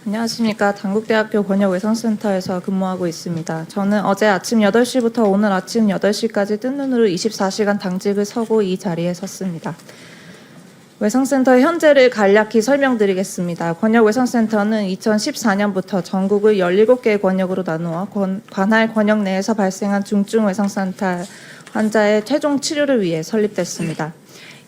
안녕하십니까. 단국대학교 권역외상센터에서 근무하고 있습니다. 저는 어제 아침 8시부터 오늘 아침 8시까지 뜬 눈으로 24시간 당직을 서고 이 자리에 섰습니다. 외상센터의 현재를 간략히 설명드리겠습니다. 권역외상센터는 2014년부터 전국을 17개의 권역으로 나누어 관할 권역 내에서 발생한 중증외상센터 환자의 최종 치료를 위해 설립됐습니다.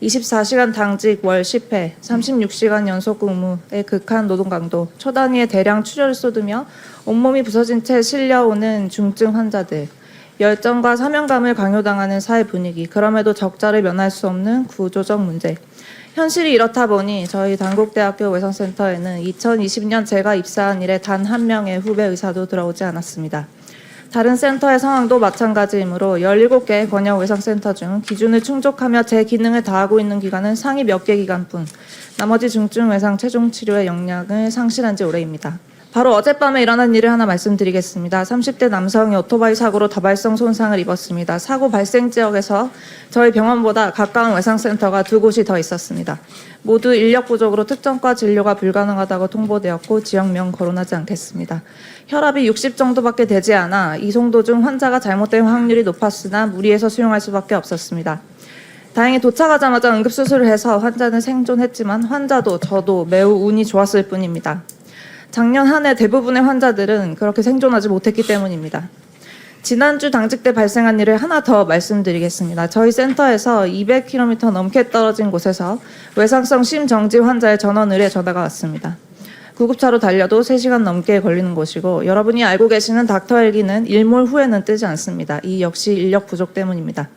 24시간 당직 월 10회, 36시간 연속 근무의 극한 노동 강도, 초단위의 대량 출혈을 쏟으며 온몸이 부서진 채 실려오는 중증 환자들, 열정과 사명감을 강요당하는 사회 분위기, 그럼에도 적자를 면할 수 없는 구조적 문제. 현실이 이렇다 보니 저희 단국대학교 외상센터에는 2020년 제가 입사한 이래 단 한 명의 후배 의사도 들어오지 않았습니다. 다른 센터의 상황도 마찬가지이므로 17개의 권역외상센터 중 기준을 충족하며 제 기능을 다하고 있는 기관은 상위 몇 개 기관뿐 나머지 중증외상 최종 치료의 역량을 상실한 지 오래입니다. 바로 어젯밤에 일어난 일을 하나 말씀드리겠습니다. 30대 남성이 오토바이 사고로 다발성 손상을 입었습니다. 사고 발생 지역에서 저희 병원보다 가까운 외상센터가 2곳이 더 있었습니다. 모두 인력 부족으로 특정과 진료가 불가능하다고 통보되었고 지역명 거론하지 않겠습니다. 혈압이 60 정도밖에 되지 않아 이송 도중 환자가 잘못된 확률이 높았으나 무리해서 수용할 수밖에 없었습니다. 다행히 도착하자마자 응급수술을 해서 환자는 생존했지만 환자도 저도 매우 운이 좋았을 뿐입니다. 작년 한 해 대부분의 환자들은 그렇게 생존하지 못했기 때문입니다. 지난주 당직 때 발생한 일을 하나 더 말씀드리겠습니다. 저희 센터에서 200km 넘게 떨어진 곳에서 외상성 심정지 환자의 전원 의뢰 전화가 왔습니다. 구급차로 달려도 3시간 넘게 걸리는 곳이고 여러분이 알고 계시는 닥터헬기는 일몰 후에는 뜨지 않습니다. 이 역시 인력 부족 때문입니다.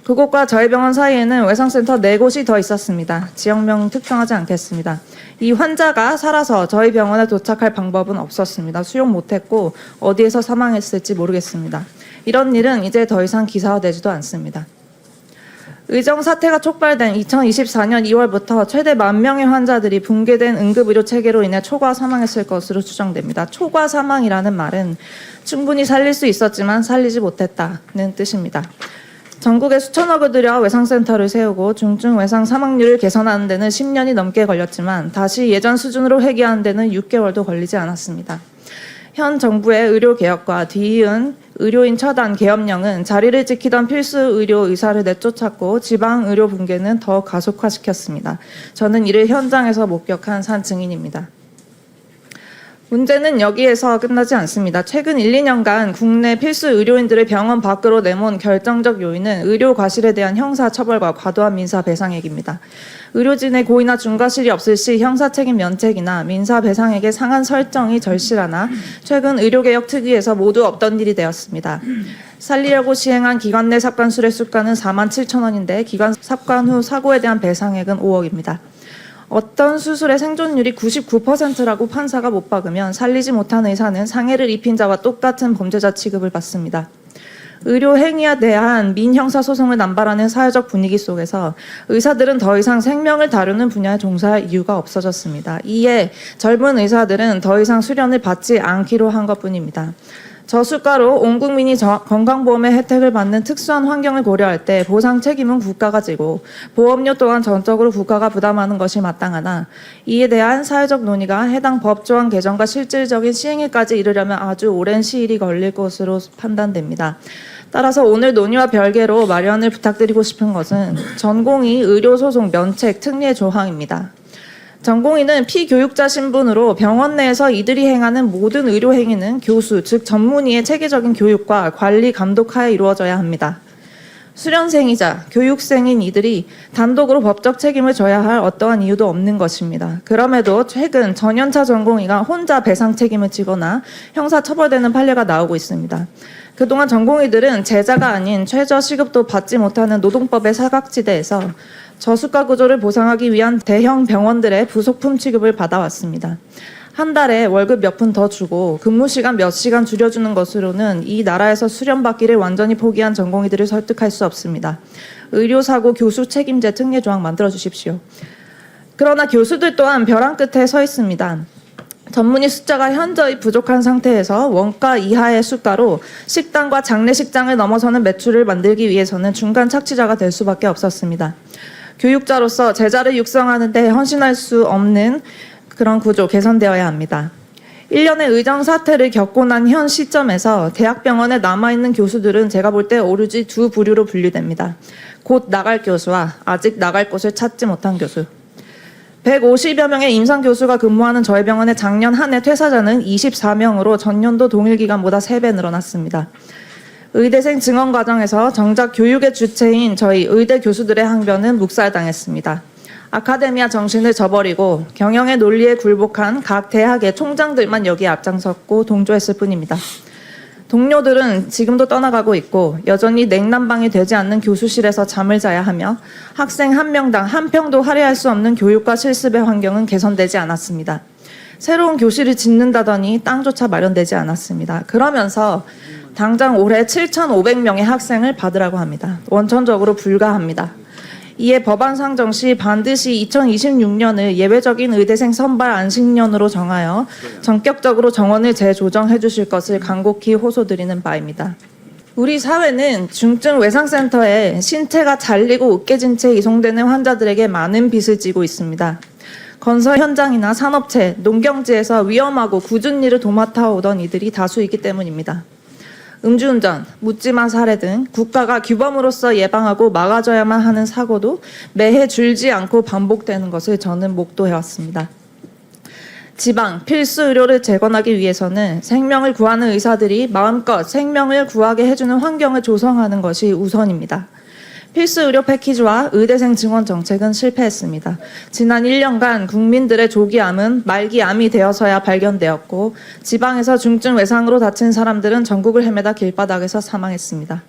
그곳과 저희 병원 사이에는 외상센터 4곳이 더 있었습니다. 지역명 특정하지 않겠습니다. 이 환자가 살아서 저희 병원에 도착할 방법은 없었습니다. 수용 못했고 어디에서 사망했을지 모르겠습니다. 이런 일은 이제 더 이상 기사화되지도 않습니다. 의정 사태가 촉발된 2024년 2월부터 최대 10,000명의 환자들이 붕괴된 응급의료 체계로 인해 초과 사망했을 것으로 추정됩니다. 초과 사망이라는 말은 충분히 살릴 수 있었지만 살리지 못했다는 뜻입니다. 전국에 수천억을 들여 외상센터를 세우고 중증 외상 사망률을 개선하는 데는 10년이 넘게 걸렸지만 다시 예전 수준으로 회귀하는 데는 6개월도 걸리지 않았습니다. 현 정부의 의료개혁과 뒤이은 의료인 처단 계엄령은 자리를 지키던 필수 의료 의사를 내쫓았고 지방 의료 붕괴는 더 가속화시켰습니다. 저는 이를 현장에서 목격한 산 증인입니다. 문제는 여기에서 끝나지 않습니다. 최근 1, 2년간 국내 필수 의료인들을 병원 밖으로 내몬 결정적 요인은 의료 과실에 대한 형사 처벌과 과도한 민사 배상액입니다. 의료진의 고의나 중과실이 없을 시 형사 책임 면책이나 민사 배상액의 상한 설정이 절실하나 최근 의료개혁 특위에서 모두 없던 일이 되었습니다. 살리려고 시행한 기관 내 삽관 수뢰 수가는 47,000원인데 기관 삽관 후 사고에 대한 배상액은 5억입니다. 어떤 수술의 생존율이 99%라고 판사가 못 박으면 살리지 못한 의사는 상해를 입힌 자와 똑같은 범죄자 취급을 받습니다. 의료 행위에 대한 민형사 소송을 남발하는 사회적 분위기 속에서 의사들은 더 이상 생명을 다루는 분야에 종사할 이유가 없어졌습니다. 이에 젊은 의사들은 더 이상 수련을 받지 않기로 한 것뿐입니다. 저수가로 온 국민이 건강보험의 혜택을 받는 특수한 환경을 고려할 때 보상 책임은 국가가 지고 보험료 또한 전적으로 국가가 부담하는 것이 마땅하나 이에 대한 사회적 논의가 해당 법조항 개정과 실질적인 시행에까지 이르려면 아주 오랜 시일이 걸릴 것으로 판단됩니다. 따라서 오늘 논의와 별개로 마련을 부탁드리고 싶은 것은 전공의 의료소송 면책 특례 조항입니다. 전공의는 피교육자 신분으로 병원 내에서 이들이 행하는 모든 의료 행위는 교수, 즉 전문의의 체계적인 교육과 관리 감독하에 이루어져야 합니다. 수련생이자 교육생인 이들이 단독으로 법적 책임을 져야 할 어떠한 이유도 없는 것입니다. 그럼에도 최근 전연차 전공의가 혼자 배상 책임을 지거나 형사 처벌되는 판례가 나오고 있습니다. 그동안 전공의들은 제자가 아닌 최저 시급도 받지 못하는 노동법의 사각지대에서 저수가 구조를 보상하기 위한 대형 병원들의 부속품 취급을 받아왔습니다. 한 달에 월급 몇 푼 더 주고 근무 시간 몇 시간 줄여주는 것으로는 이 나라에서 수련받기를 완전히 포기한 전공의들을 설득할 수 없습니다. 의료사고 교수 책임제 특례 조항 만들어 주십시오. 그러나 교수들 또한 벼랑 끝에 서 있습니다. 전문의 숫자가 현저히 부족한 상태에서 원가 이하의 수가로 식당과 장례식장을 넘어서는 매출을 만들기 위해서는 중간 착취자가 될 수밖에 없었습니다. 교육자로서 제자를 육성하는 데 헌신할 수 없는 그런 구조 개선되어야 합니다. 1년의 의정 사태를 겪고 난 현 시점에서 대학병원에 남아있는 교수들은 제가 볼 때 오로지 두 부류로 분류됩니다. 곧 나갈 교수와 아직 나갈 곳을 찾지 못한 교수. 150여 명의 임상 교수가 근무하는 저희 병원의 작년 한 해 퇴사자는 24명으로 전년도 동일 기간보다 3배 늘어났습니다. 의대생 증원 과정에서 정작 교육의 주체인 저희 의대 교수들의 항변은 묵살당했습니다. 아카데미아 정신을 저버리고 경영의 논리에 굴복한 각 대학의 총장들만 여기에 앞장섰고 동조했을 뿐입니다. 동료들은 지금도 떠나가고 있고 여전히 냉난방이 되지 않는 교수실에서 잠을 자야 하며 학생 한 명당 한 평도 할애할 수 없는 교육과 실습의 환경은 개선되지 않았습니다. 새로운 교실을 짓는다더니 땅조차 마련되지 않았습니다. 그러면서 당장 올해 7,500명의 학생을 받으라고 합니다. 원천적으로 불가합니다. 이에 법안 상정 시 반드시 2026년을 예외적인 의대생 선발 안식년으로 정하여 전격적으로 정원을 재조정해 주실 것을 간곡히 호소드리는 바입니다. 우리 사회는 중증 외상센터에 신체가 잘리고 으깨진 채 이송되는 환자들에게 많은 빚을 지고 있습니다. 건설 현장이나 산업체, 농경지에서 위험하고 굳은 일을 도맡아 오던 이들이 다수이기 때문입니다. 음주운전, 묻지마 살해 등 국가가 규범으로서 예방하고 막아줘야만 하는 사고도 매해 줄지 않고 반복되는 것을 저는 목도해왔습니다. 지방, 필수 의료를 재건하기 위해서는 생명을 구하는 의사들이 마음껏 생명을 구하게 해주는 환경을 조성하는 것이 우선입니다. 필수 의료 패키지와 의대생 증원 정책은 실패했습니다. 지난 1년간 국민들의 조기암은 말기암이 되어서야 발견되었고 지방에서 중증 외상으로 다친 사람들은 전국을 헤매다 길바닥에서 사망했습니다.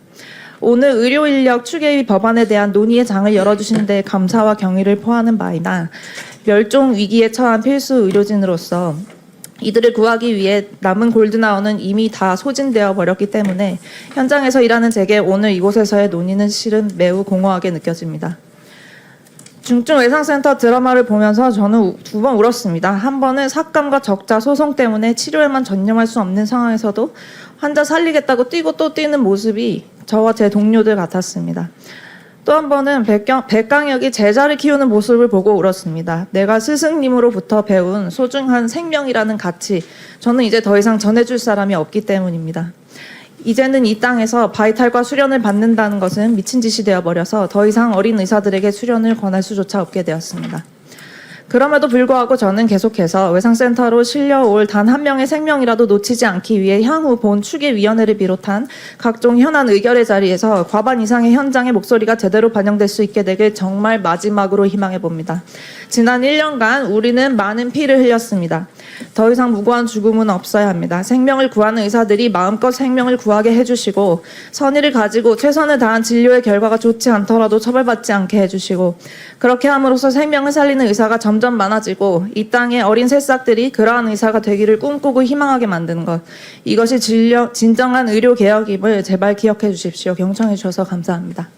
오늘 의료인력 추계위 법안에 대한 논의의 장을 열어주신 데 감사와 경의를 표하는 바이나 멸종 위기에 처한 필수 의료진으로서 이들을 구하기 위해 남은 골든아워는 이미 다 소진되어 버렸기 때문에 현장에서 일하는 제게 오늘 이곳에서의 논의는 실은 매우 공허하게 느껴집니다. 중증외상센터 드라마를 보면서 저는 2번 울었습니다. 한 번은 삭감과 적자 소송 때문에 치료에만 전념할 수 없는 상황에서도 환자 살리겠다고 뛰고 또 뛰는 모습이 저와 제 동료들 같았습니다. 또 한 번은 백강혁이 제자를 키우는 모습을 보고 울었습니다. 내가 스승님으로부터 배운 소중한 생명이라는 가치, 저는 이제 더 이상 전해줄 사람이 없기 때문입니다. 이제는 이 땅에서 바이탈과 수련을 받는다는 것은 미친 짓이 되어버려서 더 이상 어린 의사들에게 수련을 권할 수조차 없게 되었습니다. 그럼에도 불구하고 저는 계속해서 외상센터로 실려올 단 한 명의 생명이라도 놓치지 않기 위해 향후 본 추계위원회를 비롯한 각종 현안 의결의 자리에서 과반 이상의 현장의 목소리가 제대로 반영될 수 있게 되길 정말 마지막으로 희망해 봅니다. 지난 1년간 우리는 많은 피를 흘렸습니다. 더 이상 무고한 죽음은 없어야 합니다. 생명을 구하는 의사들이 마음껏 생명을 구하게 해주시고 선의를 가지고 최선을 다한 진료의 결과가 좋지 않더라도 처벌받지 않게 해주시고 그렇게 함으로써 생명을 살리는 의사가 점점 많아지고 이 땅의 어린 새싹들이 그러한 의사가 되기를 꿈꾸고 희망하게 만드는 것, 이것이 진정한 의료개혁임을 제발 기억해 주십시오. 경청해 주셔서 감사합니다.